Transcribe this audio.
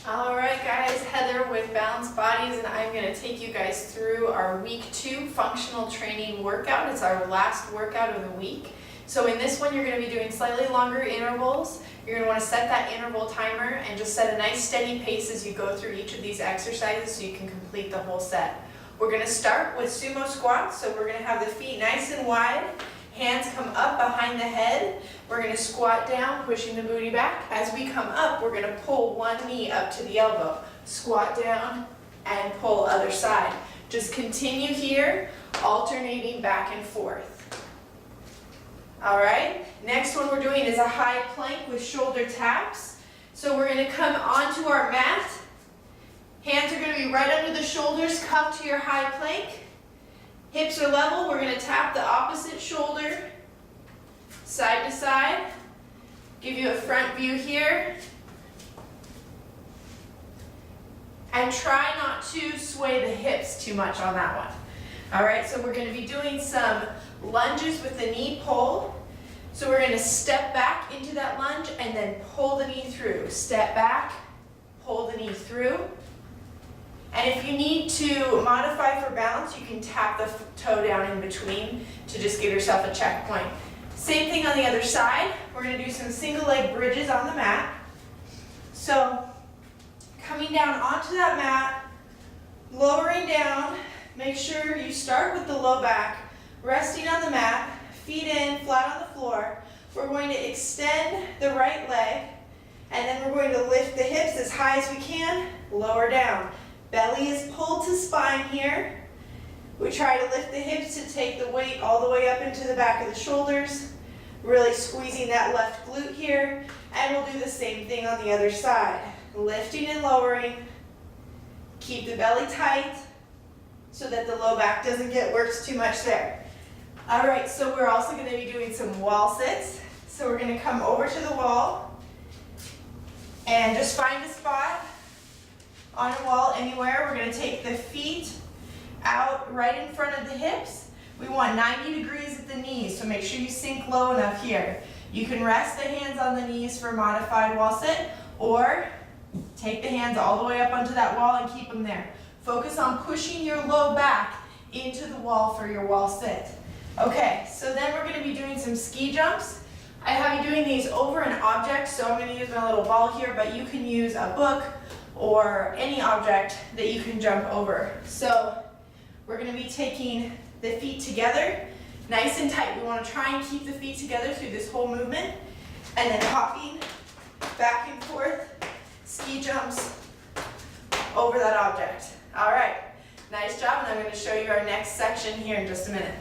All right, guys, Heather with Balanced Bodies, and I'm going to take you guys through our week 2 functional training workout. It's our last workout of the week. So in this one, you're going to be doing slightly longer intervals. You're going to want to set that interval timer and just set a nice steady pace as you go through each of these exercises so you can complete the whole set. We're going to start with sumo squats, so we're going to have the feet nice and wide. Hands come up behind the head. We're going to squat down, pushing the booty back. As we come up, we're going to pull one knee up to the elbow. Squat down and pull other side. Just continue here, alternating back and forth. All right, next one we're doing is a high plank with shoulder taps. So we're going to come onto our mat. Hands are going to be right under the shoulders, cupped to your high plank. Hips are level. We're going to tap the opposite shoulder, side to side. Give you a front view here. And try not to sway the hips too much on that one. All right, so we're going to be doing some lunges with the knee pull. So we're going to step back into that lunge and then pull the knee through. Step back, pull the knee through. And if you need to modify for balance, you can tap the toe down in between to just give yourself a checkpoint. Same thing on the other side. We're going to do some single leg bridges on the mat. So coming down onto that mat, lowering down, make sure you start with the low back, resting on the mat, feet in, flat on the floor. We're going to extend the right leg, and then we're going to lift the hips as high as we can, lower down. Belly is pulled to spine here. We try to lift the hips to take the weight all the way up into the back of the shoulders, really squeezing that left glute here, and we'll do the same thing on the other side. Lifting and lowering, keep the belly tight so that the low back doesn't get worked too much there. All right, so we're also going to be doing some wall sits. So we're going to come over to the wall and just find a spot on a wall anywhere. We're going to take the feet out right in front of the hips. We want 90 degrees at the knees, so make sure you sink low enough here. You can rest the hands on the knees for modified wall sit, or take the hands all the way up onto that wall and keep them there. Focus on pushing your low back into the wall for your wall sit. Okay, so then we're going to be doing some ski jumps. I have you doing these over an object, so I'm going to use my little ball here, but you can use a book or any object that you can jump over. So we're going to be taking the feet together, nice and tight. We want to try and keep the feet together through this whole movement, and then hopping back and forth, ski jumps over that object. All right, nice job, and I'm going to show you our next section here in just a minute.